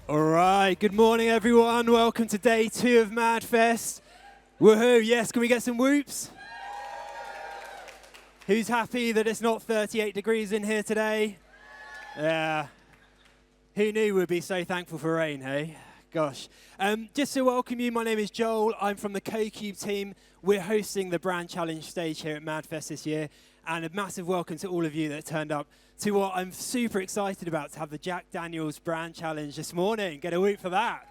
All right, good morning everyone. Welcome to day 2 of MadFest. Woohoo, yes, can we get some whoops? Who's happy that it's not 38 degrees in here today? Yeah. Who knew we'd be so thankful for rain, hey? Gosh. Just to welcome you, my name is Joel. I'm from the CoCube team. We're hosting the Brand Challenge stage here at MadFest this year. And a massive welcome to all of you that turned up to what I'm super excited about, to have the Jack Daniel's Brand Challenge this morning. Get a whoop for that.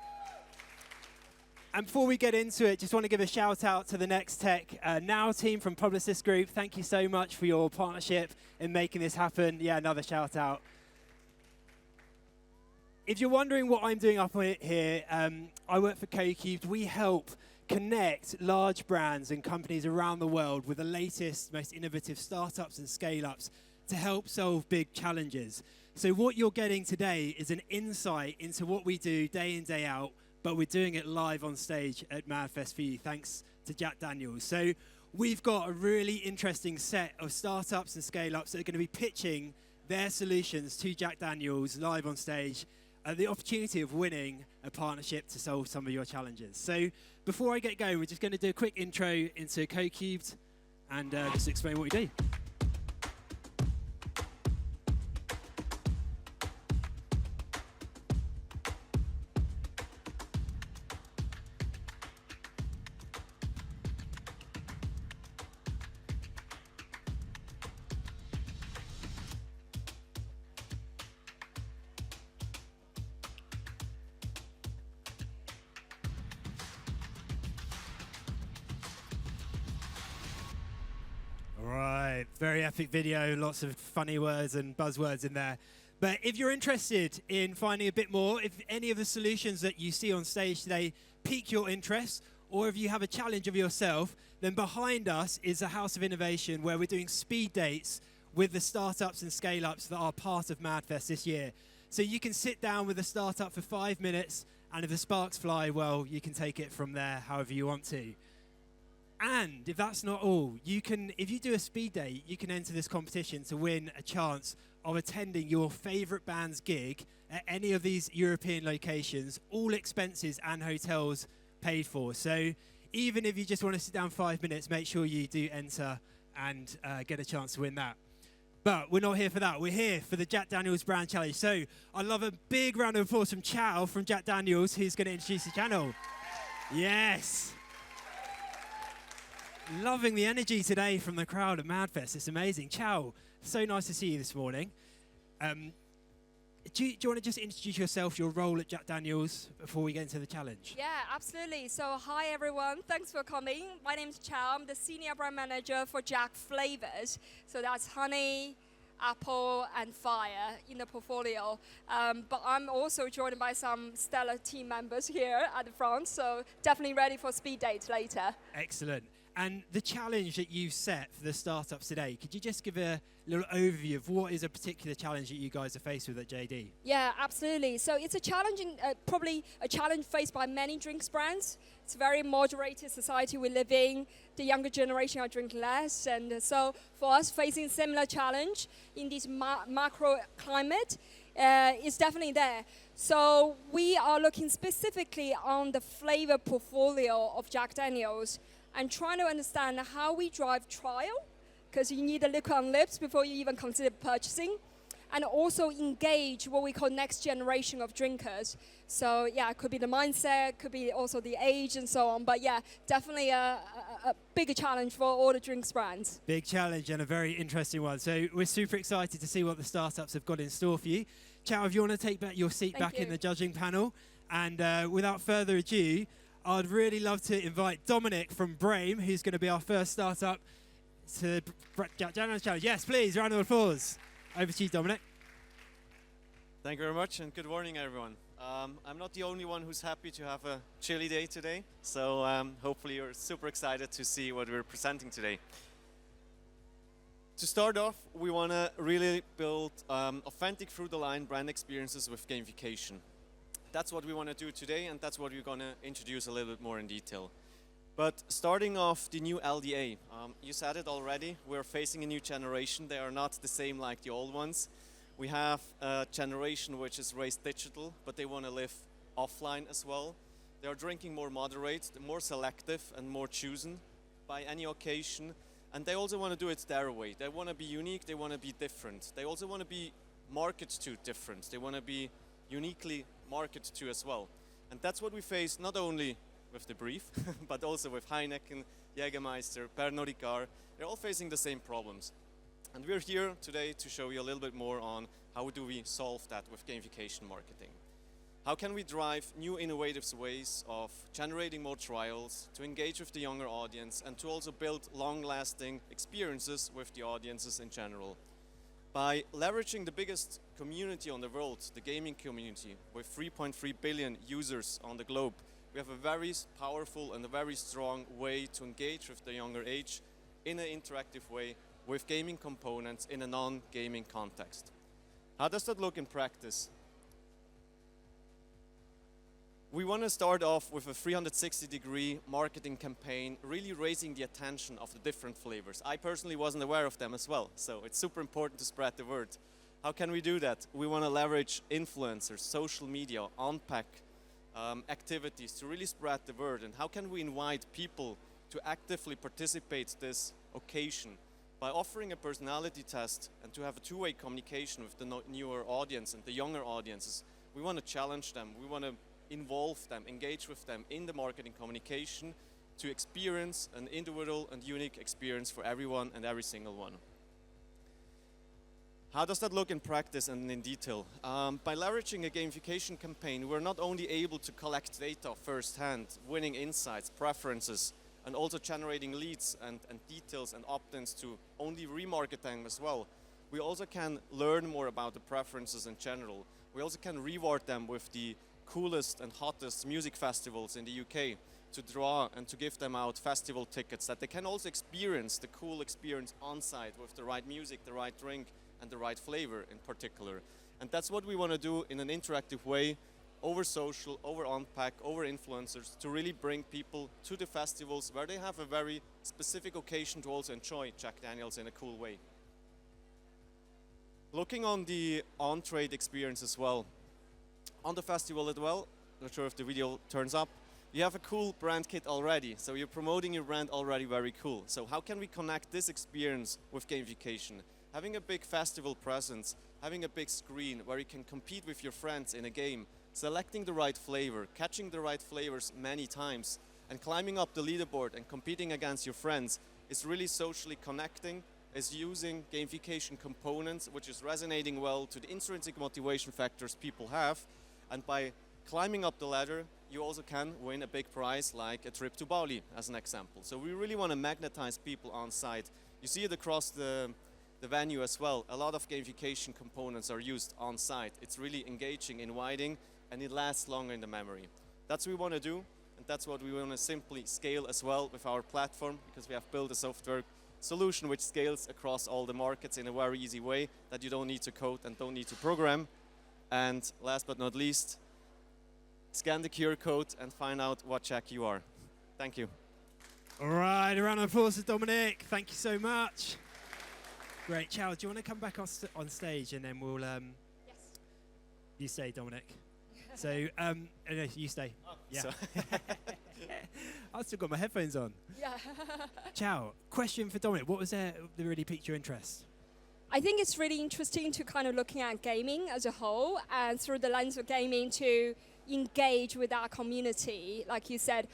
And before we get into it, just want to give a shout out to the Next Tech Now team from Publicis Group. Thank you so much for your partnership in making this happen. Yeah, another shout out. If you're wondering what I'm doing up here, I work for CoCube. We help connect large brands and companies around the world with the latest, most innovative startups and scale-ups to help solve big challenges. So what you're getting today is an insight into what we do day in, day out, but we're doing it live on stage at MadFest for you, thanks to Jack Daniel's. So we've got a really interesting set of startups and scale-ups that are going to be pitching their solutions to Jack Daniel's live on stage, the opportunity of winning a partnership to solve some of your challenges. So before I get going, we're just going to do a quick intro into CoCubed and just explain what we do. Very epic video, lots of funny words and buzzwords in there. But if you're interested in finding a bit more, if any of the solutions that you see on stage today pique your interest, or if you have a challenge of yourself, then behind us is a house of innovation where we're doing speed dates with the startups and scale-ups that are part of MadFest this year. So you can sit down with a startup for 5 minutes, and if the sparks fly, well, you can take it from there however you want to. And if that's not all, if you do a speed date, you can enter this competition to win a chance of attending your favorite band's gig at any of these European locations, all expenses and hotels paid for. So even if you just want to sit down 5 minutes, make sure you do enter and get a chance to win that. But we're not here for that. We're here for the Jack Daniel's Brand Challenge. So I'd love a big round of applause from Chao from Jack Daniel's, who's going to introduce the channel. Yes. Loving the energy today from the crowd at MadFest. It's amazing. Chao, so nice to see you this morning. Do you want to just introduce yourself, your role at Jack Daniel's, before we get into the challenge? Yeah, absolutely. So hi, everyone. Thanks for coming. My name is Chao. I'm the Senior Brand Manager for Jack Flavours. So that's honey, apple, and fire in the portfolio. But I'm also joined by some stellar team members here at the front. So definitely ready for speed dates later. Excellent. And the challenge that you've set for the startups today, could you just give a little overview of what is a particular challenge that you guys are faced with at JD? Yeah, absolutely. So it's a challenging, probably a challenge faced by many drinks brands. It's a very moderated society we live in. The younger generation are drinking less. And so for us, facing similar challenge in this macro climate is definitely there. So we are looking specifically on the flavor portfolio of Jack Daniel's and trying to understand how we drive trial, because you need a look on lips before you even consider purchasing, and also engage what we call next generation of drinkers. So yeah, it could be the mindset, could be also the age and so on, but yeah, definitely a bigger challenge for all the drinks brands. Big challenge and a very interesting one. So we're super excited to see what the startups have got in store for you. Chao, if you want to take back your seat back in the judging panel, and without further ado, I'd really love to invite Dominic from Brame, who's going to be our first startup, to Jack Daniel's Challenge. Yes, please, round of applause. Over to you, Dominic. Thank you very much, and good morning, everyone. I'm not the only one who's happy to have a chilly day today, so hopefully you're super excited to see what we're presenting today. To start off, we want to really build authentic through-the-line brand experiences with gamification. That's what we want to do today, and that's what we're going to introduce a little bit more in detail. But starting off the new LDA, you said it already, we're facing a new generation. They are not the same like the old ones. We have a generation which is raised digital, but they want to live offline as well. They are drinking more moderate, more selective and more chosen by any occasion. And they also want to do it their way. They want to be unique, they want to be different. They also want to be marketed to different. They want to be uniquely marketed to as well. And that's what we face not only with the Brief, but also with Heineken, Jägermeister, Pernod Ricard. They're all facing the same problems. And we're here today to show you a little bit more on how do we solve that with gamification marketing. How can we drive new innovative ways of generating more trials, to engage with the younger audience, and to also build long-lasting experiences with the audiences in general. By leveraging the biggest community on the world, the gaming community, with 3.3 billion users on the globe, we have a very powerful and a very strong way to engage with the younger age in an interactive way with gaming components in a non-gaming context. How does that look in practice? We want to start off with a 360-degree marketing campaign, really raising the attention of the different flavors. I personally wasn't aware of them as well, so it's super important to spread the word. How can we do that? We want to leverage influencers, social media, on-pack activities to really spread the word. And how can we invite people to actively participate in this occasion? By offering a personality test and to have a two-way communication with the newer audience and the younger audiences, we want to challenge them. We want to involve them, engage with them in the marketing communication to experience an individual and unique experience for everyone and every single one. How does that look in practice and in detail? By leveraging a gamification campaign, we're not only able to collect data firsthand, winning insights, preferences, and also generating leads and details and opt-ins to only remarket them as well. We also can learn more about the preferences in general. We also can reward them with the coolest and hottest music festivals in the UK to draw and to give them out festival tickets that they can also experience the cool experience on site with the right music, the right drink, and the right flavor in particular. And that's what we want to do in an interactive way over social, over on-pack, over influencers to really bring people to the festivals where they have a very specific occasion to also enjoy Jack Daniels in a cool way. Looking on the on-trade experience as well. On the festival as well, not sure if the video turns up, you have a cool brand kit already, so you're promoting your brand already very cool. So how can we connect this experience with gamification? Having a big festival presence, having a big screen where you can compete with your friends in a game, selecting the right flavor, catching the right flavors many times, and climbing up the leaderboard and competing against your friends is really socially connecting, is using gamification components, which is resonating well to the intrinsic motivation factors people have. And by climbing up the ladder, you also can win a big prize like a trip to Bali, as an example. So we really want to magnetize people on site. You see it across the venue as well. A lot of gamification components are used on site. It's really engaging, inviting, and it lasts longer in the memory. That's what we want to do, and that's what we want to simply scale as well with our platform, because we have built a software solution which scales across all the markets in a very easy way that you don't need to code and don't need to program. And last but not least, scan the QR code and find out what Jack you are. Thank you. All right, a round of applause to Dominic. Thank you so much. Great. Chao, do you want to come back on stage and then we'll... Yes. You stay, Dominic. So, no, you stay. Oh, yeah. I've still got my headphones on. Yeah. Chao, question for Dominic. What was there that really piqued your interest? I think it's really interesting to kind of looking at gaming as a whole and through the lens of gaming to engage with our community. Like you said,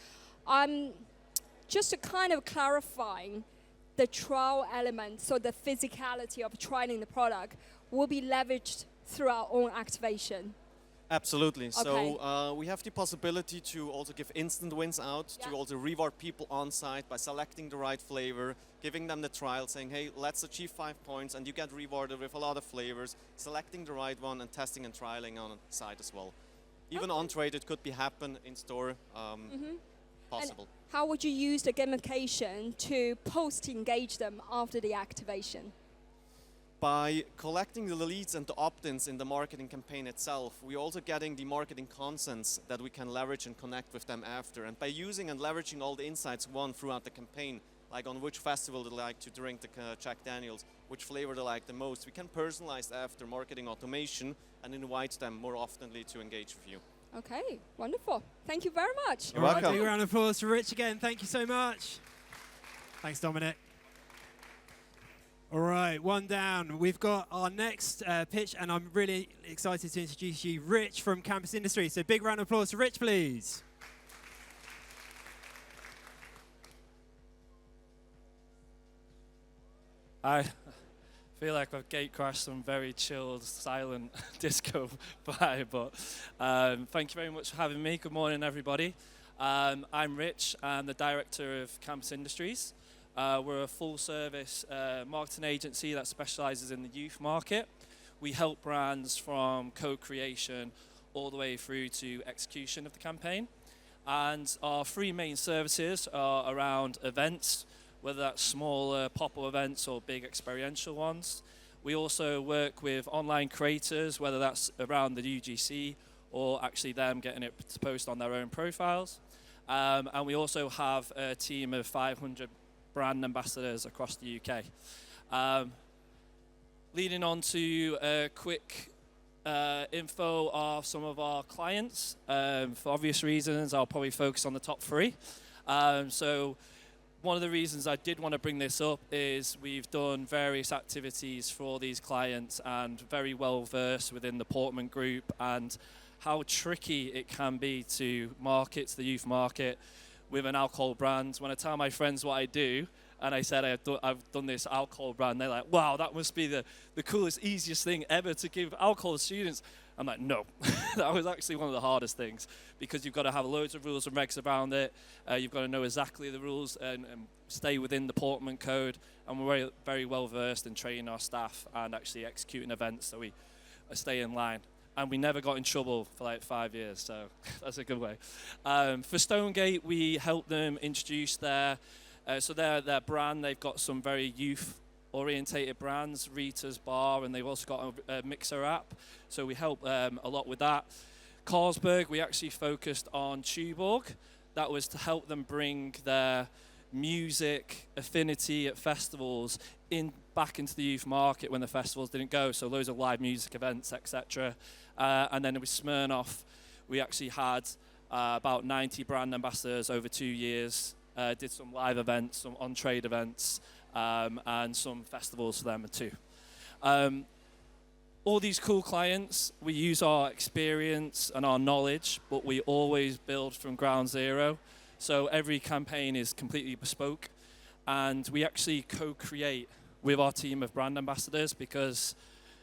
just to kind of clarifying the trial element, so the physicality of trialing the product will be leveraged through our own activation. Absolutely. Okay. So we have the possibility to also give instant wins out, to also reward people on site by selecting the right flavor, giving them the trial, saying, hey, let's achieve 5 points, and you get rewarded with a lot of flavors, selecting the right one and testing and trialing on site as well. Even on trade, it could be happen in store, possible. And how would you use the gamification to post-engage them after the activation? By collecting the leads and the opt-ins in the marketing campaign itself, we're also getting the marketing consents that we can leverage and connect with them after. And by using and leveraging all the insights won throughout the campaign, like on which festival they like to drink the Jack Daniels, which flavor they like the most. We can personalize after marketing automation and invite them more oftenly to engage with you. Okay, wonderful. Thank you very much. You're welcome. Big round of applause for Rich again. Thank you so much. Thanks, Dominic. All right, one down. We've got our next pitch, and I'm really excited to introduce you, Rich from Campus Industry. So big round of applause for Rich, please. I feel like I've gate crashed some very chilled, silent disco vibe, but thank you very much for having me. Good morning, everybody. I'm Rich. I'm the director of Campus Industries. We're a full-service marketing agency that specializes in the youth market. We help brands from co-creation all the way through to execution of the campaign. And our three main services are around events, whether that's smaller pop-up events or big experiential ones. We also work with online creators, whether that's around the UGC or actually them getting it to post on their own profiles. And we also have a team of 500 brand ambassadors across the UK. Leading on to a quick info of some of our clients. For obvious reasons, I'll probably focus on the top three. So one of the reasons I did want to bring this up is we've done various activities for these clients and very well versed within the Portman Group and how tricky it can be to market to the youth market with an alcohol brand. When I tell my friends what I do, and I said I've done this alcohol brand, they're like, wow, that must be the coolest, easiest thing ever to give alcohol to students. I'm like, no. That was actually one of the hardest things because you've got to have loads of rules and regs around it. You've got to know exactly the rules and stay within the Portman code. And we're very, very well versed in training our staff and actually executing events so we stay in line. And we never got in trouble for like 5 years, so that's a good way. For Stonegate, we helped them introduce their brand. They've got some very youth-orientated brands, Rita's Bar, and they've also got a Mixer app. So we help a lot with that. Carlsberg, we actually focused on Tuborg. That was to help them bring their music affinity at festivals back into the youth market when the festivals didn't go. So loads of live music events, etc. And then with Smirnoff, we actually had about 90 brand ambassadors over 2 years. Did some live events, some on-trade events, and some festivals for them too. All these cool clients, we use our experience and our knowledge, but we always build from ground zero. So every campaign is completely bespoke, and we actually co-create with our team of brand ambassadors because,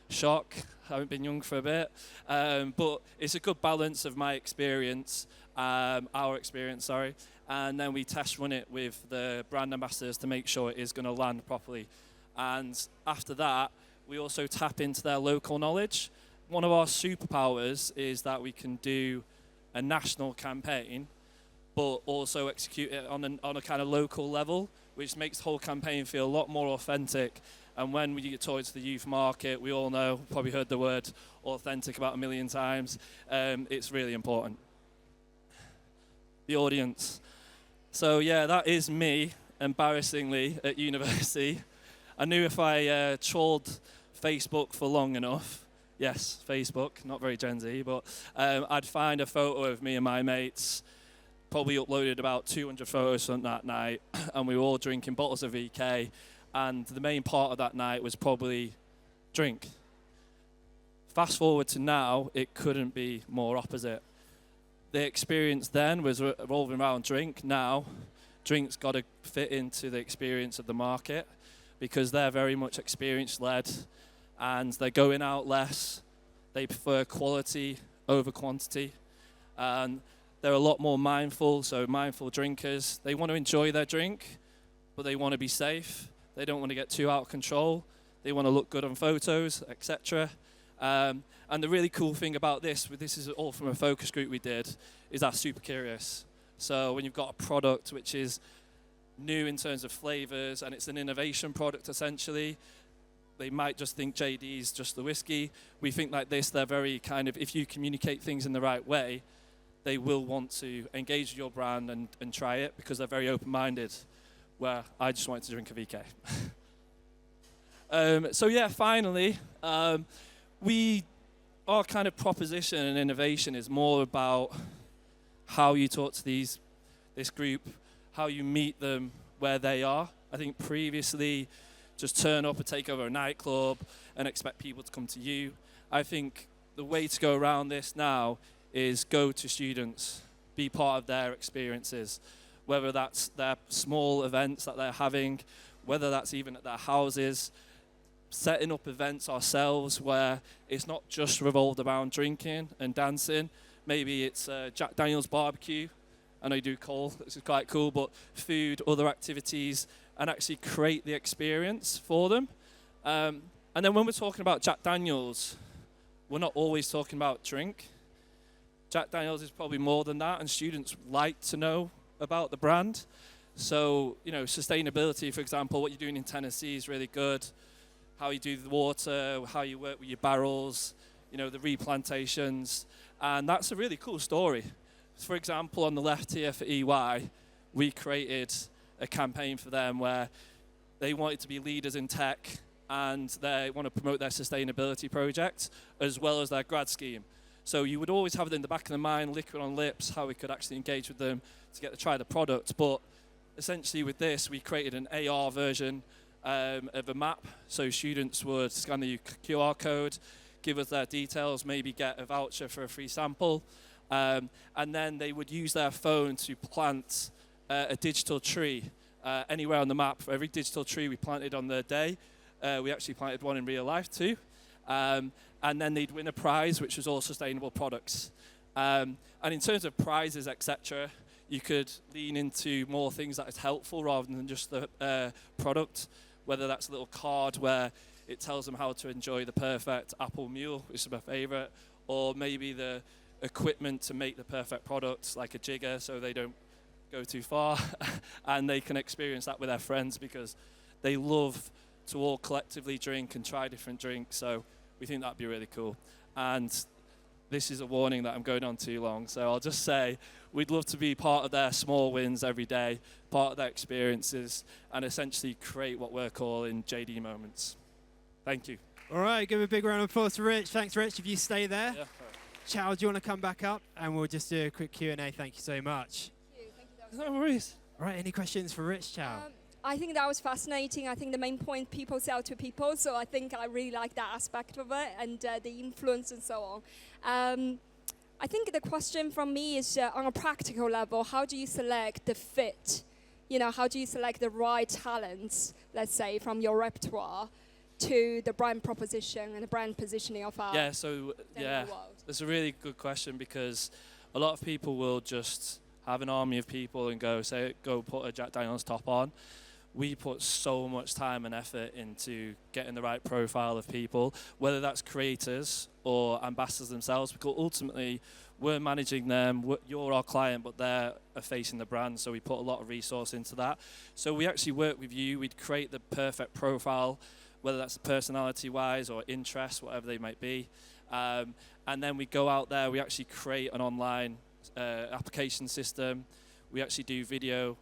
shock, I haven't been young for a bit, but it's a good balance of my experience, our experience, sorry, and then we test run it with the brand ambassadors to make sure it is going to land properly. And after that, we also tap into their local knowledge. One of our superpowers is that we can do a national campaign, but also execute it on a kind of local level, which makes the whole campaign feel a lot more authentic. And when we get towards the youth market, we all know, probably heard the word authentic about 1 million times. It's really important. The audience. So yeah, that is me, embarrassingly, at university. I knew if I trolled Facebook for long enough, yes, Facebook, not very Gen Z, but I'd find a photo of me and my mates, probably uploaded about 200 photos from that night, and we were all drinking bottles of VK, and the main part of that night was probably drink. Fast forward to now, it couldn't be more opposite. The experience then was revolving around drink. Now, drink's got to fit into the experience of the market because they're very much experience-led and they're going out less. They prefer quality over quantity. And they're a lot more mindful, so mindful drinkers. They want to enjoy their drink, but they want to be safe. They don't want to get too out of control. They want to look good on photos, etc. And the really cool thing about this is all from a focus group we did, is they're super curious. So when you've got a product which is new in terms of flavors and it's an innovation product essentially, they might just think JD is just the whiskey. We think like this, they're very kind of, if you communicate things in the right way, they will want to engage with your brand and try it because they're very open-minded. where I just wanted to drink a VK. So yeah, finally, our kind of proposition and innovation is more about how you talk to this group, how you meet them where they are. I think previously, just turn up and take over a nightclub and expect people to come to you. I think the way to go around this now is go to students, be part of their experiences, whether that's their small events that they're having, whether that's even at their houses, setting up events ourselves where it's not just revolved around drinking and dancing. Maybe it's Jack Daniel's barbecue. I know you do Cole, this is quite cool, but food, other activities, and actually create the experience for them. And then when we're talking about Jack Daniel's, we're not always talking about drink. Jack Daniel's is probably more than that, and students like to know about the brand. So, sustainability, for example, what you're doing in Tennessee is really good. How you do the water, how you work with your barrels, the replantations. And that's a really cool story. For example, on the left here for EY, we created a campaign for them where they wanted to be leaders in tech and they want to promote their sustainability project as well as their grad scheme. So you would always have it in the back of the mind, liquid on lips, how we could actually engage with them to get to try the product. But essentially with this, we created an AR version of a map. So students would scan the QR code, give us their details, maybe get a voucher for a free sample. And then they would use their phone to plant a digital tree anywhere on the map. For every digital tree we planted on the day, we actually planted one in real life too. And then they'd win a prize, which was all sustainable products. And in terms of prizes, etc., you could lean into more things that is helpful rather than just the product, whether that's a little card where it tells them how to enjoy the perfect apple mule, which is my favorite, or maybe the equipment to make the perfect product, like a jigger, so they don't go too far, and they can experience that with their friends because they love to all collectively drink and try different drinks. So we think that'd be really cool. And this is a warning that I'm going on too long, so I'll just say we'd love to be part of their small wins every day, part of their experiences, and essentially create what we're calling JD moments. Thank you. All right, give a big round of applause to Rich. Thanks, Rich. If you stay there. Yeah. Chao, do you want to come back up? And we'll just do a quick Q&A. Thank you so much. Thank you. No worries. All right, any questions for Rich, Chao? I think that was fascinating. I think the main point, people sell to people. So I think I really like that aspect of it and the influence and so on. I think the question from me is on a practical level, how do you select the fit? How do you select the right talents, let's say, from your repertoire to the brand proposition and the brand positioning of our world? That's a really good question because a lot of people will just have an army of people and go put a Jack Daniel's top on. We put so much time and effort into getting the right profile of people, whether that's creators or ambassadors themselves, because ultimately we're managing them. You're our client, but they're facing the brand, so we put a lot of resource into that. So we actually work with you. We'd create the perfect profile, whether that's personality-wise or interest, whatever they might be. And then we go out there, we actually create an online application system. We actually do video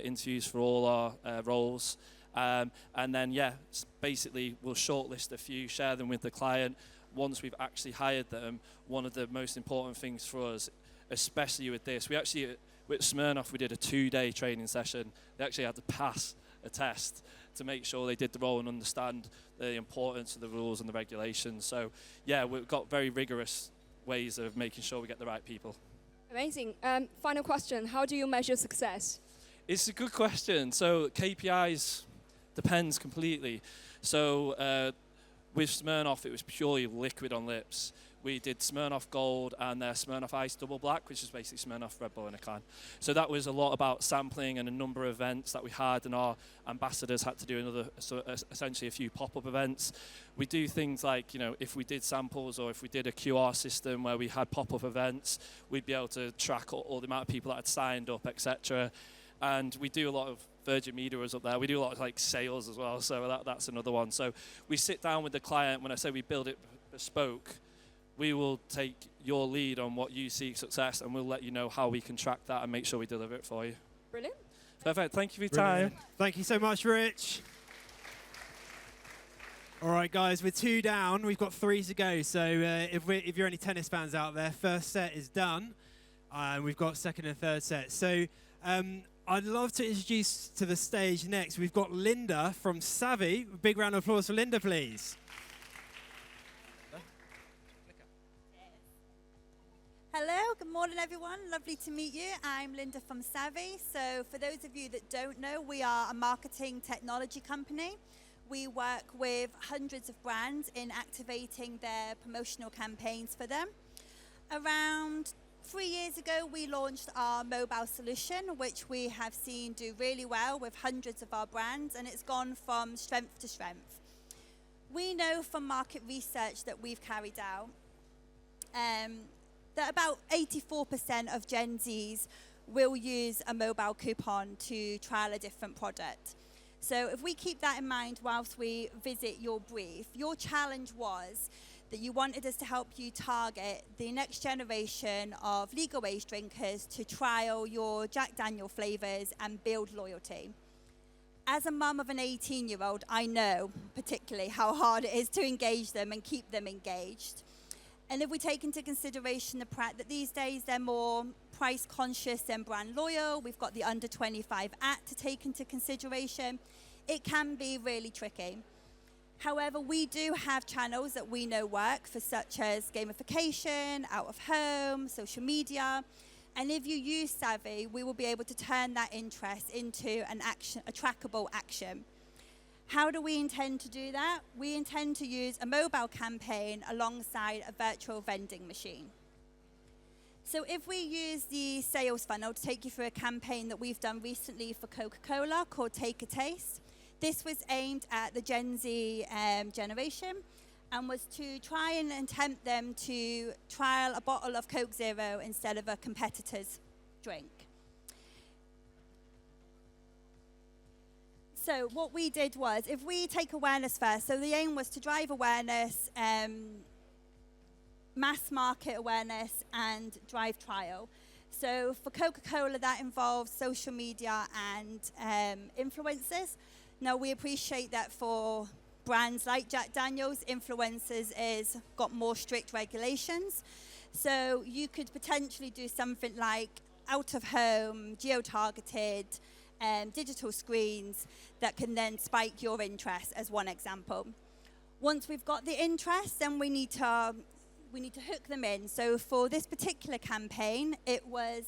interviews for all our roles. And then, basically we'll shortlist a few, share them with the client. Once we've actually hired them, one of the most important things for us, especially with this, with Smirnoff, we did a 2-day training session. They actually had to pass a test to make sure they did the role and understand the importance of the rules and the regulations. So, we've got very rigorous ways of making sure we get the right people. Amazing. Final question. How do you measure success? It's a good question. So KPIs depends completely. So with Smirnoff, it was purely liquid on lips. We did Smirnoff Gold and their Smirnoff Ice Double Black, which is basically Smirnoff Red Bull in a can. So that was a lot about sampling and a number of events that we had, and our ambassadors had to do essentially a few pop-up events. We do things like, if we did samples or if we did a QR system where we had pop-up events, we'd be able to track all the amount of people that had signed up, etc. And we do a lot of Virgin Media was up there. We do a lot of sales as well, so that's another one. So we sit down with the client. When I say we build it bespoke, we will take your lead on what you seek success, and we'll let you know how we can track that and make sure we deliver it for you. Brilliant. Perfect. Thank you for your Brilliant. time. Thank you so much, Rich. All right, guys, we're 2 down. We've got 3 to go. So if you're any tennis fans out there, first set is done. And we've got second and third set. So I'd love to introduce to the stage next. We've got Linda from Savvy. A big round of applause for Linda, please. Hello, good morning everyone. Lovely to meet you. I'm Linda from Savvy. So for those of you that don't know, we are a marketing technology company. We work with hundreds of brands in activating their promotional campaigns for them. Around 3 years ago, we launched our mobile solution, which we have seen do really well with hundreds of our brands, and it's gone from strength to strength. We know from market research that we've carried out that about 84% of Gen Zs will use a mobile coupon to trial a different product. So if we keep that in mind whilst we visit your brief, your challenge was that you wanted us to help you target the next generation of legal age drinkers to trial your Jack Daniel Flavours and build loyalty. As a mum of an 18-year-old, I know particularly how hard it is to engage them and keep them engaged. And if we take into consideration the fact that these days they're more price conscious than brand loyal, we've got the under 25 act to take into consideration, it can be really tricky. However, we do have channels that we know work for such as gamification, out of home, social media. And if you use Savvy, we will be able to turn that interest into an action, a trackable action. How do we intend to do that? We intend to use a mobile campaign alongside a virtual vending machine. So if we use the sales funnel to take you through a campaign that we've done recently for Coca-Cola called Take a Taste, this was aimed at the Gen Z generation and was to try and tempt them to trial a bottle of Coke Zero instead of a competitor's drink. So what we did was, if we take awareness first, so the aim was to drive awareness, mass market awareness, and drive trial. So for Coca-Cola, that involves social media and influencers. Now, we appreciate that for brands like Jack Daniel's, influencers is got more strict regulations. So you could potentially do something like out of home, geo-targeted, digital screens that can then spike your interest as one example. Once we've got the interest, then we need to hook them in. So for this particular campaign, it was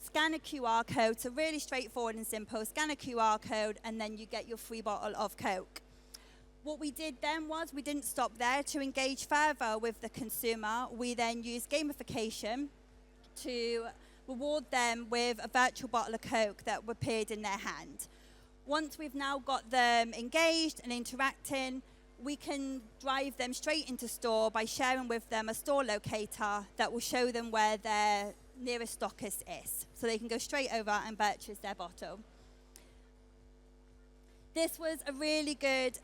scan a QR code, so really straightforward and simple. Scan a QR code and then you get your free bottle of Coke. What we did then was we didn't stop there. To engage further with the consumer, we then used gamification to reward them with a virtual bottle of Coke that appeared in their hand. Once we've now got them engaged and interacting, we can drive them straight into store by sharing with them a store locator that will show them where their nearest stockist is. So they can go straight over and purchase their bottle. This was a really good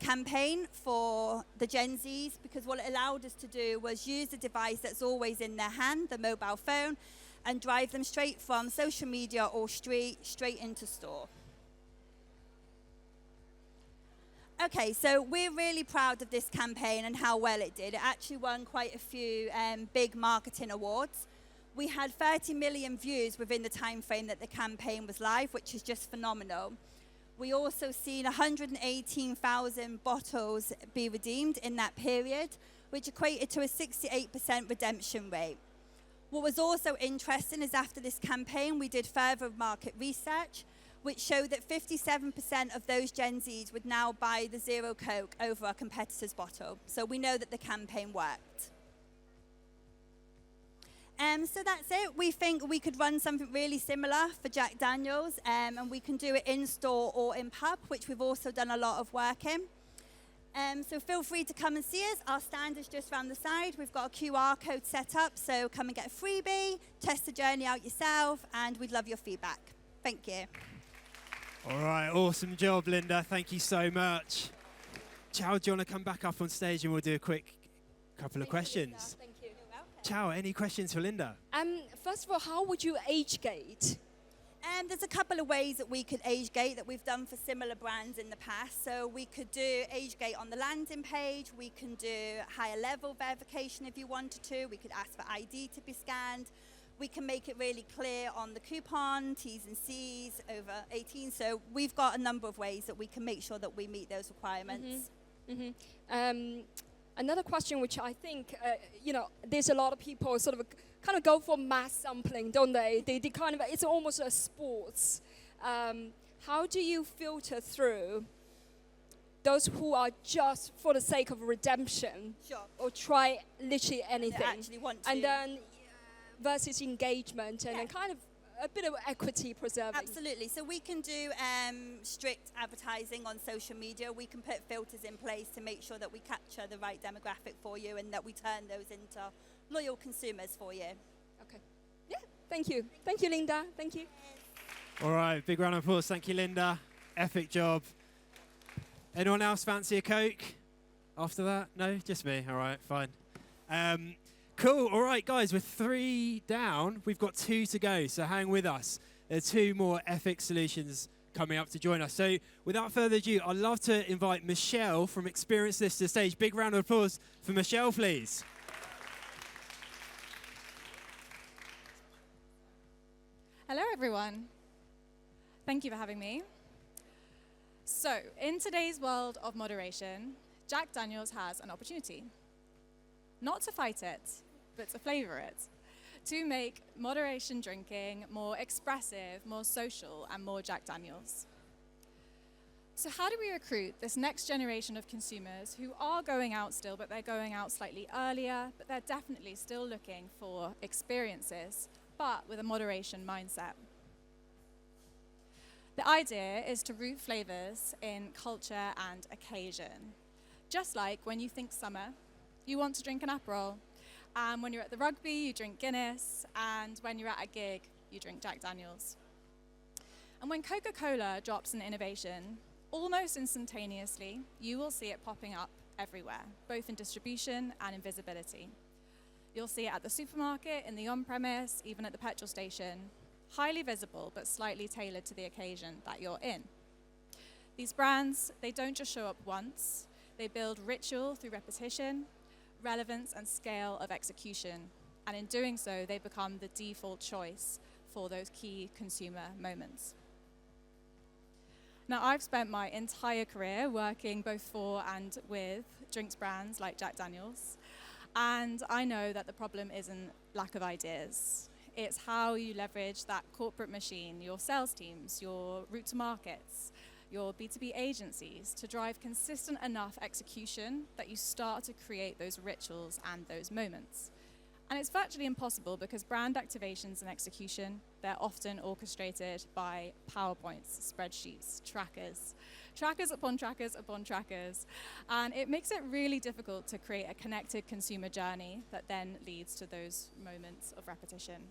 campaign for the Gen Zs because what it allowed us to do was use the device that's always in their hand, the mobile phone, and drive them straight from social media or street straight into store. Okay, so we're really proud of this campaign and how well it did. It actually won quite a few big marketing awards. We had 30 million views within the time frame that the campaign was live, which is just phenomenal. We also seen 118,000 bottles be redeemed in that period, which equated to a 68% redemption rate. What was also interesting is after this campaign, we did further market research, which showed that 57% of those Gen Zs would now buy the Zero Coke over a competitor's bottle. So we know that the campaign worked. So that's it. We think we could run something really similar for Jack Daniel's, and we can do it in store or in pub, which we've also done a lot of work in. So feel free to come and see us. Our stand is just around the side. We've got a QR code set up, so come and get a freebie, test the journey out yourself, and we'd love your feedback. Thank you. All right, awesome job, Linda. Thank you so much. Chao, do you want to come back up on stage and we'll do a quick couple of questions? Thank you. You're welcome. Chao, any questions for Linda? First of all, how would you age gate? There's a couple of ways that we could age gate that we've done for similar brands in the past. So we could do age gate on the landing page. We can do higher level verification if you wanted to. We could ask for ID to be scanned. We can make it really clear on the coupon, T's and C's over 18. So we've got a number of ways that we can make sure that we meet those requirements. Another question, which I think, there's a lot of people sort of kind of go for mass sampling, don't they? They kind of, it's almost a sports. How do you filter through those who are just for the sake of redemption, Sure. or try literally anything, They actually want to. and then versus engagement and then kind of a bit of equity preserving? Absolutely. So we can do strict advertising on social media. We can put filters in place to make sure that we capture the right demographic for you and that we turn those into loyal consumers for you. Okay. Yeah, thank you. Thank you, Linda. Thank you. All right, big round of applause. Thank you, Linda. Epic job. Anyone else fancy a Coke after that? No, just me. All right, fine. Cool. All right, guys, we're 3 down. We've got 2 to go, so hang with us. There are 2 more Epic solutions coming up to join us. So without further ado, I'd love to invite Michelle from Experience This to the stage. Big round of applause for Michelle, please. Hello, everyone. Thank you for having me. So, in today's world of moderation, Jack Daniel's has an opportunity. Not to fight it, but to flavor it. To make moderation drinking more expressive, more social, and more Jack Daniels. So how do we recruit this next generation of consumers who are going out still, but they're going out slightly earlier, but they're definitely still looking for experiences, but with a moderation mindset? The idea is to root flavors in culture and occasion. Just like when you think summer, you want to drink an Aperol. And when you're at the rugby, you drink Guinness. And when you're at a gig, you drink Jack Daniels. And when Coca-Cola drops an innovation, almost instantaneously, you will see it popping up everywhere, both in distribution and in visibility. You'll see it at the supermarket, in the on-premise, even at the petrol station. Highly visible, but slightly tailored to the occasion that you're in. These brands, they don't just show up once. They build ritual through repetition, relevance and scale of execution. And in doing so, they become the default choice for those key consumer moments. Now, I've spent my entire career working both for and with drinks brands like Jack Daniels. And I know that the problem isn't lack of ideas. It's how you leverage that corporate machine, your sales teams, your route to markets, your B2B agencies to drive consistent enough execution that you start to create those rituals and those moments. And it's virtually impossible because brand activations and execution, they're often orchestrated by PowerPoints, spreadsheets, trackers upon trackers upon trackers. And it makes it really difficult to create a connected consumer journey that then leads to those moments of repetition.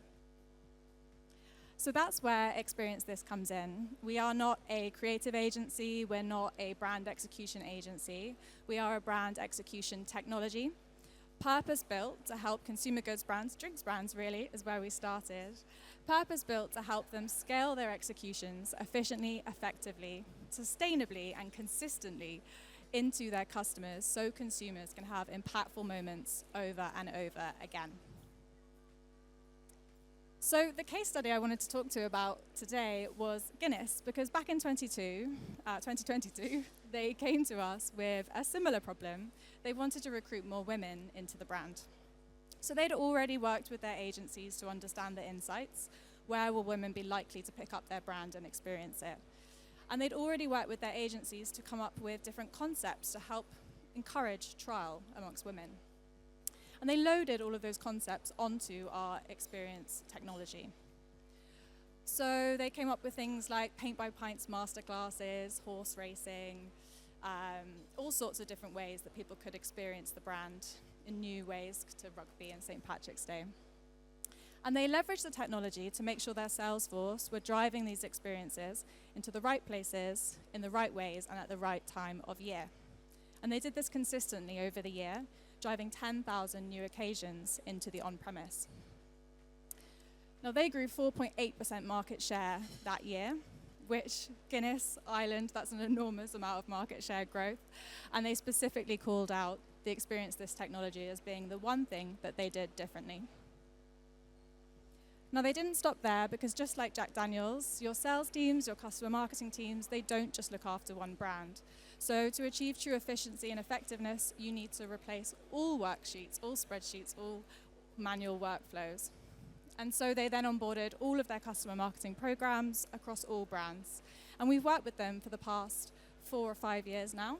So that's where Experience This comes in. We are not a creative agency. We're not a brand execution agency. We are a brand execution technology, purpose-built to help consumer goods brands, drinks brands really, is where we started, purpose-built to help them scale their executions efficiently, effectively, sustainably, and consistently into their customers so consumers can have impactful moments over and over again. So the case study I wanted to talk to you about today was Guinness, because back in 2022, they came to us with a similar problem. They wanted to recruit more women into the brand. So they'd already worked with their agencies to understand the insights. Where will women be likely to pick up their brand and experience it? And they'd already worked with their agencies to come up with different concepts to help encourage trial amongst women. And they loaded all of those concepts onto our experience technology. So they came up with things like paint by pints masterclasses, horse racing, all sorts of different ways that people could experience the brand in new ways to rugby and St. Patrick's Day. And they leveraged the technology to make sure their sales force were driving these experiences into the right places, in the right ways, and at the right time of year. And they did this consistently over the year, driving 10,000 new occasions into the on-premise. Now, they grew 4.8% market share that year, which Guinness, Ireland, that's an enormous amount of market share growth. And they specifically called out the Experience This technology as being the one thing that they did differently. Now, they didn't stop there, because just like Jack Daniels, your sales teams, your customer marketing teams, they don't just look after one brand. So to achieve true efficiency and effectiveness, you need to replace all worksheets, all spreadsheets, all manual workflows. And so they then onboarded all of their customer marketing programs across all brands. And we've worked with them for the past 4 or 5 years now.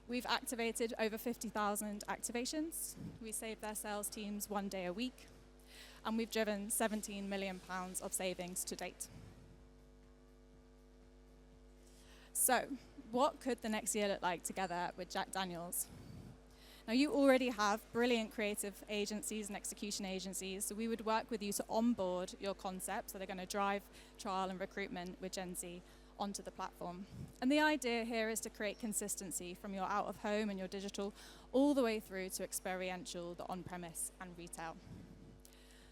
We've activated over 50,000 activations. We saved their sales teams 1 day a week. And we've driven £17 million of savings to date. So, what could the next year look like together with Jack Daniels? Now, you already have brilliant creative agencies and execution agencies, so we would work with you to onboard your concepts that are going to drive trial and recruitment with Gen Z onto the platform. And the idea here is to create consistency from your out-of-home and your digital all the way through to experiential, the on-premise and retail.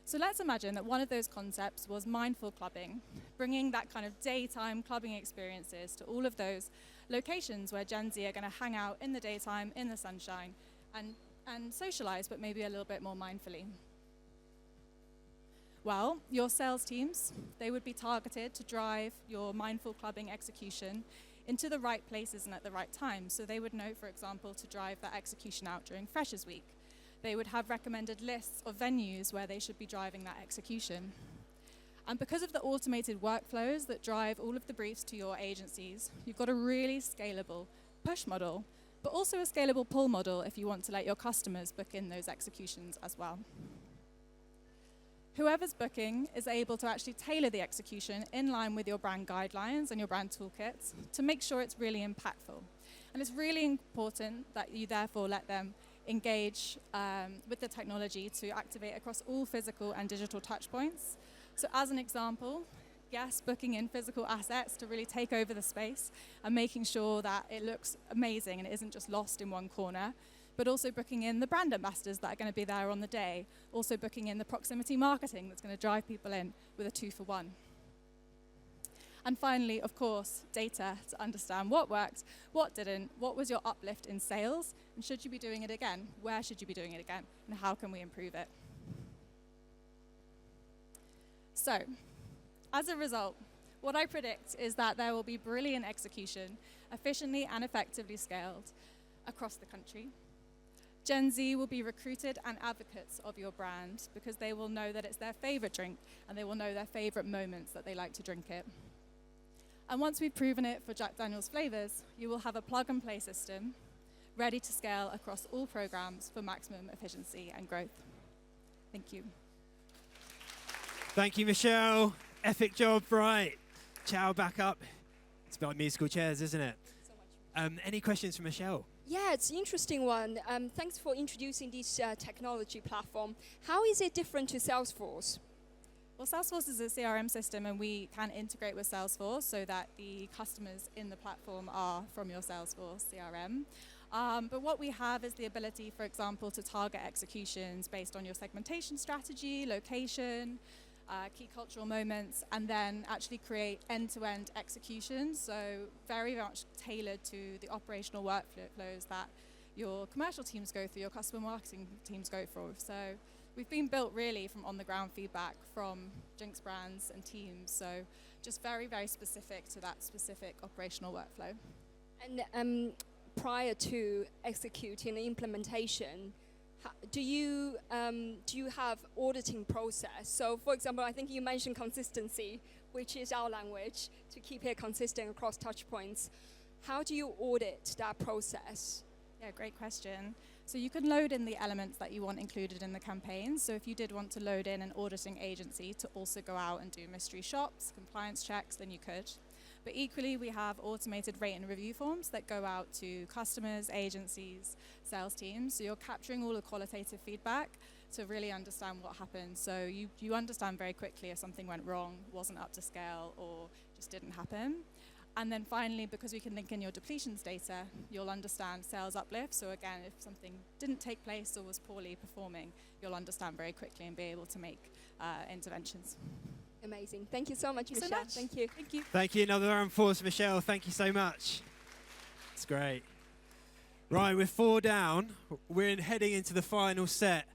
So let's imagine that one of those concepts was mindful clubbing, bringing that kind of daytime clubbing experiences to all of those locations where Gen Z are going to hang out in the daytime, in the sunshine, and socialize, but maybe a little bit more mindfully. Well, your sales teams, they would be targeted to drive your mindful clubbing execution into the right places and at the right time. So they would know, for example, to drive that execution out during Freshers Week. They would have recommended lists of venues where they should be driving that execution. And because of the automated workflows that drive all of the briefs to your agencies, you've got a really scalable push model, but also a scalable pull model if you want to let your customers book in those executions as well. Whoever's booking is able to actually tailor the execution in line with your brand guidelines and your brand toolkits to make sure it's really impactful. And it's really important that you therefore let them engage with the technology to activate across all physical and digital touchpoints. So as an example, yes, booking in physical assets to really take over the space and making sure that it looks amazing and it isn't just lost in one corner, but also booking in the brand ambassadors that are going to be there on the day, also booking in the proximity marketing that's going to drive people in with a 2-for-1. And finally, of course, data to understand what worked, what didn't, what was your uplift in sales, and should you be doing it again? Where should you be doing it again? And how can we improve it? So, as a result, what I predict is that there will be brilliant execution, efficiently and effectively scaled across the country. Gen Z will be recruited and advocates of your brand because they will know that it's their favorite drink and they will know their favorite moments that they like to drink it. And once we've proven it for Jack Daniels Flavours, you will have a plug-and-play system ready to scale across all programs for maximum efficiency and growth. Thank you. Thank you, Michelle. Epic job, right. Chao, back up. It's about musical chairs, isn't it? So much. Any questions for Michelle? Yeah, it's an interesting one. Thanks for introducing this technology platform. How is it different to Salesforce? Well, Salesforce is a CRM system, and we can integrate with Salesforce so that the customers in the platform are from your Salesforce CRM. But what we have is the ability, for example, to target executions based on your segmentation strategy, location, key cultural moments, and then actually create end-to-end executions, so very much tailored to the operational workflows that your commercial teams go through, your customer marketing teams go through. So we've been built really from on-the-ground feedback from drinks brands and teams, so just very, very specific to that specific operational workflow. And prior to executing the implementation, do you have auditing process? So, for example, I think you mentioned consistency, which is our language, to keep it consistent across touch points. How do you audit that process? Yeah, great question. So you can load in the elements that you want included in the campaign. So if you did want to load in an auditing agency to also go out and do mystery shops, compliance checks, then you could. But equally, we have automated rate and review forms that go out to customers, agencies, sales teams. So you're capturing all the qualitative feedback to really understand what happened. So you understand very quickly if something went wrong, wasn't up to scale, or just didn't happen. And then finally, because we can link in your depletions data, you'll understand sales uplift. So again, if something didn't take place or was poorly performing, you'll understand very quickly and be able to make interventions. Amazing. Thank you so much, Thank you so Michelle. much. Thank you. Thank you. Thank you. Another round of applause for Michelle. Thank you so much. It's great. Right, we're 4 down. We're heading into the final set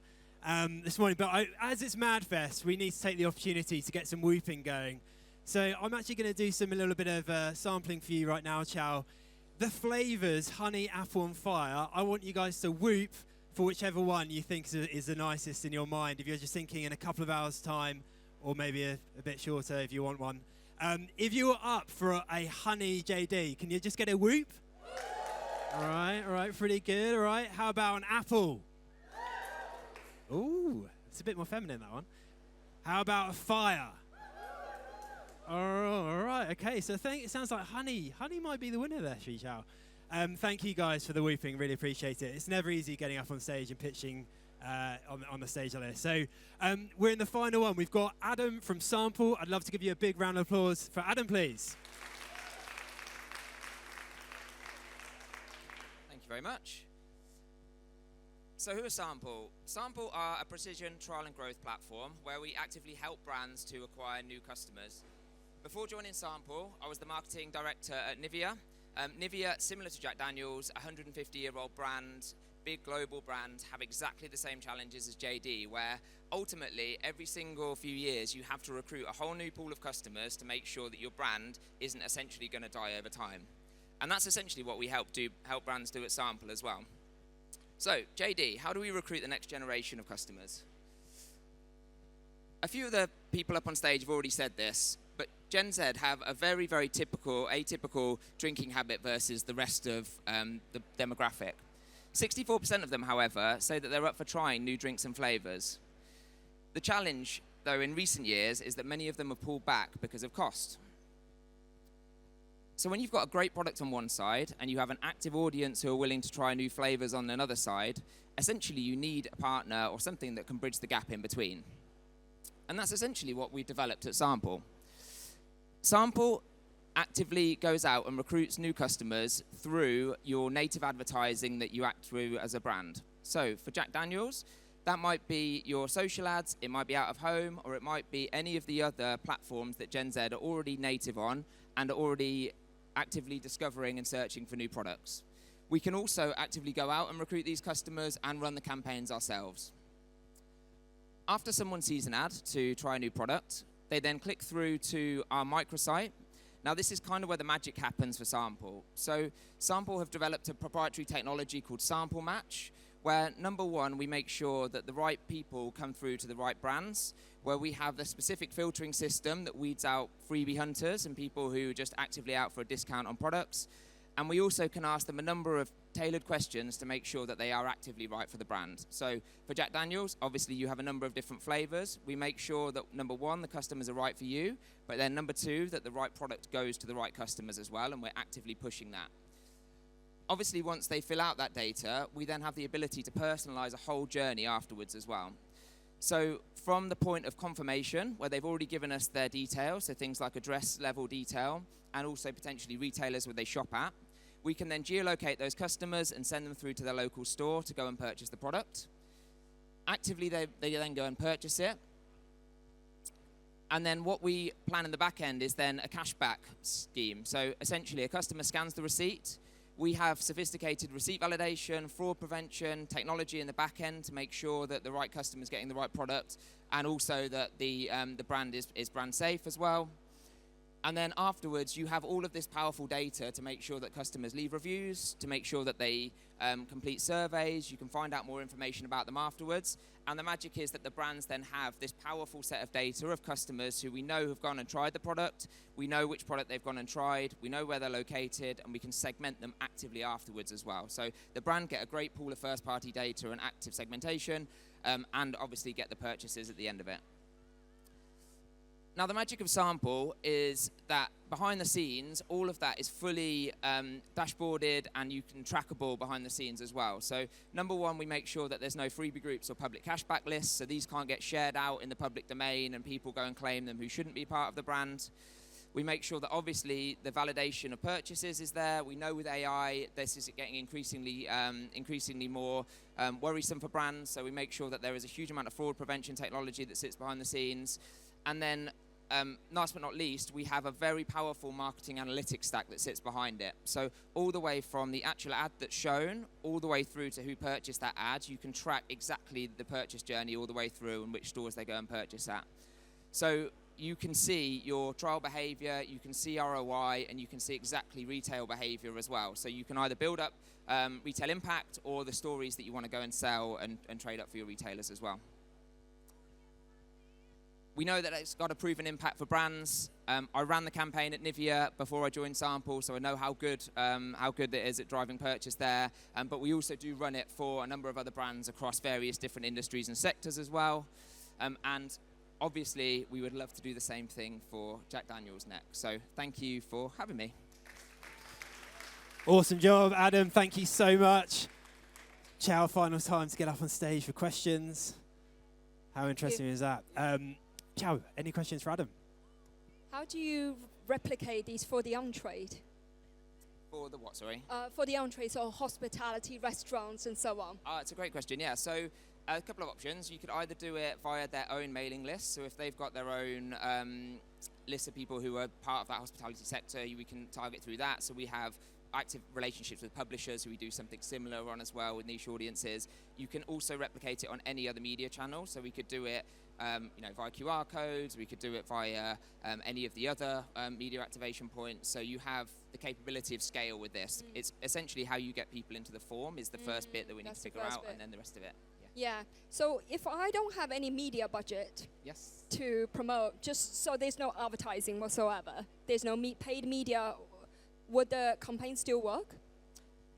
this morning. But as it's Madfest, we need to take the opportunity to get some whooping going. So I'm actually going to do a little bit of sampling for you right now, Chao. The Flavours, honey, apple and fire, I want you guys to whoop for whichever one you think is the nicest in your mind. If you're just thinking in a couple of hours' time, or maybe a bit shorter if you want one. If you were up for a honey JD, can you just get a whoop? All right, pretty good. All right, how about an apple? Ooh, it's a bit more feminine, that one. How about a fire? All right, okay, so it sounds like honey. Honey might be the winner there, Chao. Thank you guys for the whooping, really appreciate it. It's never easy getting up on stage and pitching on the stage like this. So we're in the final one. We've got Adam from Sample. I'd love to give you a big round of applause for Adam, please. Thank you very much. So who are Sample? Sample are a precision trial and growth platform where we actively help brands to acquire new customers. Before joining Sample, I was the marketing director at Nivea. Nivea, similar to Jack Daniels, a 150-year-old brand, big global brand, have exactly the same challenges as JD, where ultimately every single few years you have to recruit a whole new pool of customers to make sure that your brand isn't essentially going to die over time. And that's essentially what we help brands do at Sample as well. So, JD, how do we recruit the next generation of customers? A few of the people up on stage have already said this, but Gen Z have a very, very atypical drinking habit versus the rest of the demographic. 64% of them, however, say that they're up for trying new drinks and flavours. The challenge, though, in recent years is that many of them have pulled back because of cost. So when you've got a great product on one side and you have an active audience who are willing to try new flavours on another side, essentially you need a partner or something that can bridge the gap in between. And that's essentially what we've developed at Sample. Sample actively goes out and recruits new customers through your native advertising that you act through as a brand. So for Jack Daniels, that might be your social ads, it might be out of home, or it might be any of the other platforms that Gen Z are already native on and are already actively discovering and searching for new products. We can also actively go out and recruit these customers and run the campaigns ourselves. After someone sees an ad to try a new product, they then click through to our microsite. Now this is kind of where the magic happens for Sample. So Sample have developed a proprietary technology called Sample Match, where number one, we make sure that the right people come through to the right brands, where we have the specific filtering system that weeds out freebie hunters and people who are just actively out for a discount on products. And we also can ask them a number of tailored questions to make sure that they are actively right for the brand. So for Jack Daniels, obviously you have a number of different flavors. We make sure that number one, the customers are right for you, but then number two, that the right product goes to the right customers as well, and we're actively pushing that. Obviously, once they fill out that data, we then have the ability to personalize a whole journey afterwards as well. So from the point of confirmation, where they've already given us their details, so things like address level detail, and also potentially retailers where they shop at, we can then geolocate those customers and send them through to their local store to go and purchase the product. Actively, they then go and purchase it. And then what we plan in the back end is then a cashback scheme. So essentially, a customer scans the receipt. We have sophisticated receipt validation, fraud prevention, technology in the back end to make sure that the right customer is getting the right product, and also that the brand is brand safe as well. And then afterwards, you have all of this powerful data to make sure that customers leave reviews, to make sure that they complete surveys. You can find out more information about them afterwards. And the magic is that the brands then have this powerful set of data of customers who we know have gone and tried the product. We know which product they've gone and tried. We know where they're located, and we can segment them actively afterwards as well. So the brand get a great pool of first-party data and active segmentation, and obviously get the purchases at the end of it. Now, the magic of Sample is that behind the scenes, all of that is fully dashboarded, and you can trackable behind the scenes as well. So number one, we make sure that there's no freebie groups or public cashback lists, so these can't get shared out in the public domain and people go and claim them who shouldn't be part of the brand. We make sure that obviously the validation of purchases is there. We know with AI, this is getting increasingly more worrisome for brands. So we make sure that there is a huge amount of fraud prevention technology that sits behind the scenes. And then last but not least, we have a very powerful marketing analytics stack that sits behind it. So all the way from the actual ad that's shown, all the way through to who purchased that ad, you can track exactly the purchase journey all the way through and which stores they go and purchase at. So you can see your trial behavior, you can see ROI, and you can see exactly retail behavior as well. So you can either build up retail impact or the stories that you want to go and sell and trade up for your retailers as well. We know that it's got a proven impact for brands. I ran the campaign at Nivea before I joined Sample, so I know how good it is at driving purchase there. But we also do run it for a number of other brands across various different industries and sectors as well. And obviously, we would love to do the same thing for Jack Daniel's next. So thank you for having me. Awesome job, Adam. Thank you so much. Chao, final time to get up on stage for questions. How interesting is that? Chao, any questions for Adam? How do you replicate these for the on-trade? For the what, sorry? For the on-trade, so hospitality, restaurants, and so on. It's a great question, yeah. So a couple of options. You could either do it via their own mailing list. So if they've got their own list of people who are part of that hospitality sector, we can target through that. So we have active relationships with publishers who we do something similar on as well with niche audiences. You can also replicate it on any other media channel. So we could do it via QR codes. We could do it via any of the other media activation points. So you have the capability of scale with this. It's essentially how you get people into the form is the first bit that we need to figure out, and then the rest of it. Yeah. So if I don't have any media budget to promote, just so there's no advertising whatsoever, there's no paid media, would the campaign still work?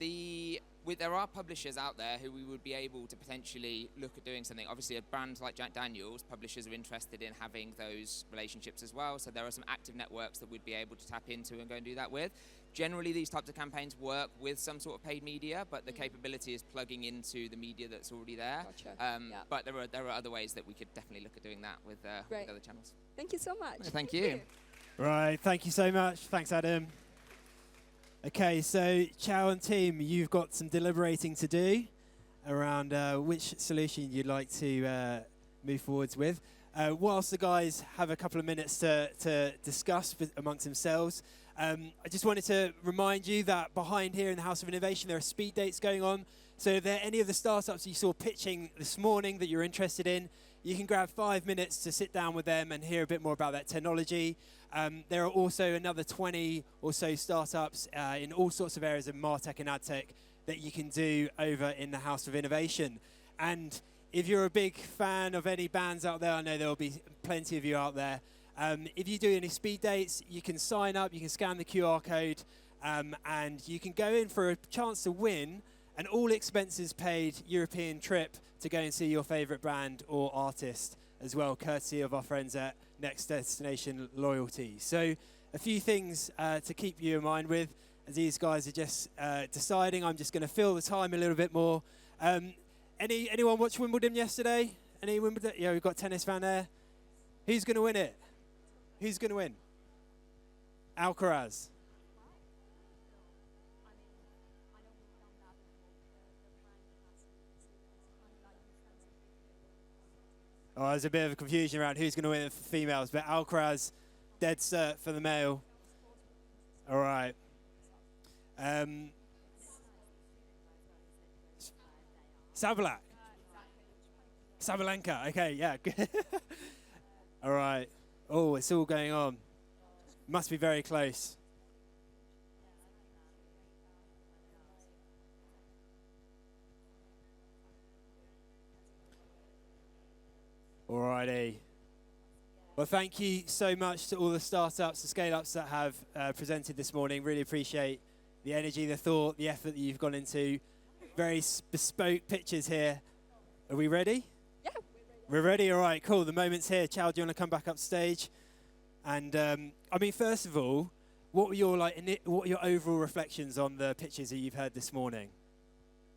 There are publishers out there who we would be able to potentially look at doing something. Obviously, a brand like Jack Daniel's, publishers are interested in having those relationships as well. So there are some active networks that we'd be able to tap into and go and do that with. Generally, these types of campaigns work with some sort of paid media, but the capability is plugging into the media that's already there. Gotcha. But there are other ways that we could definitely look at doing that with other channels. Thank you so much. Thank you. Right, thank you so much. Thanks, Adam. Okay, so Chao and team, you've got some deliberating to do around which solution you'd like to move forwards with. Whilst the guys have a couple of minutes to discuss amongst themselves, I just wanted to remind you that behind here in the House of Innovation, there are speed dates going on. So if there are any of the startups you saw pitching this morning that you're interested in, you can grab 5 minutes to sit down with them and hear a bit more about that technology. There are also another 20 or so startups in all sorts of areas of MarTech and AdTech that you can do over in the House of Innovation. And if you're a big fan of any bands out there, I know there will be plenty of you out there. If you do any speed dates, you can sign up, you can scan the QR code, and you can go in for a chance to win an all expenses paid European trip to go and see your favorite band or artist as well, courtesy of our friends at Next Destination Loyalty. So a few things to keep you in mind with as these guys are just deciding. I'm just going to fill the time a little bit more. Anyone watch Wimbledon yesterday? Any Wimbledon? Yeah, we've got a tennis fan there. Who's going to win it? Who's going to win? Alcaraz. Oh, there's a bit of a confusion around who's going to win it for females, but Alcaraz, dead cert for the male. All right. Sabalenka, okay, yeah. All right. Oh, it's all going on. Must be very close. Alrighty. Well, thank you so much to all the startups, the scale-ups that have presented this morning. Really appreciate the energy, the thought, the effort that you've gone into. Very bespoke pitches here. Are we ready? Yeah. We're ready? All right, cool. The moment's here. Chao, do you want to come back up stage? And, I mean, first of all, what were your overall reflections on the pitches that you've heard this morning?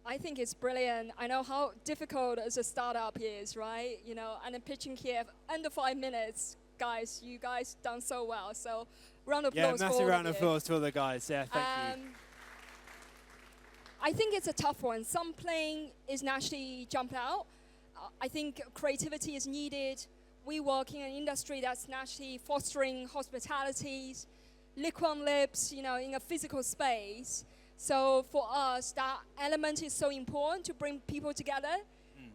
I think it's brilliant. I know how difficult as a startup is, right? You know, and then pitching here under 5 minutes, guys, you guys done so well. So round of Yeah, applause for all massive of round of you. applause to all the guys. Yeah, thank you. I think it's a tough one. Some playing is naturally jump out. I think creativity is needed. We work in an industry that's naturally fostering hospitality, liquid on lips, in a physical space. So for us, that element is so important to bring people together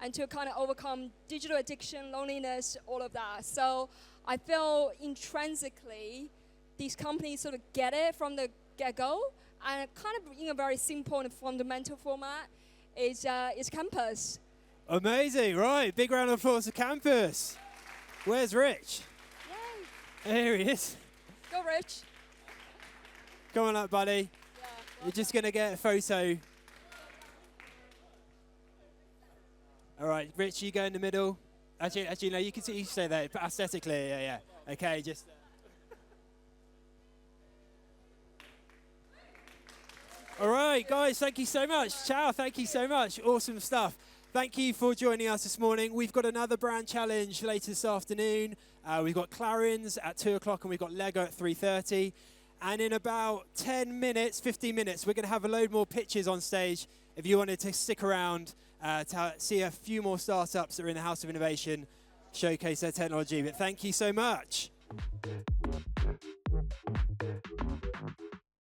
and to kind of overcome digital addiction, loneliness, all of that. So I feel intrinsically, these companies sort of get it from the get-go, and kind of in a very simple and fundamental format is Campus. Amazing. Right, big round of applause to Campus. Where's Rich? Yay. Here he is. Go, Rich. Come on up, buddy. Yeah, We're just going to get a photo. All right, Rich, you go in the middle. Actually, no, you can stay there. But aesthetically, yeah. Okay, just... All right, guys, thank you so much. Chao, thank you so much. Awesome stuff. Thank you for joining us this morning. We've got another brand challenge later this afternoon. We've got Clarins at 2 o'clock and we've got Lego at 3:30. And in about 10 minutes, 15 minutes, we're going to have a load more pitches on stage. If you wanted to stick around to see a few more startups that are in the House of Innovation, showcase their technology. But thank you so much.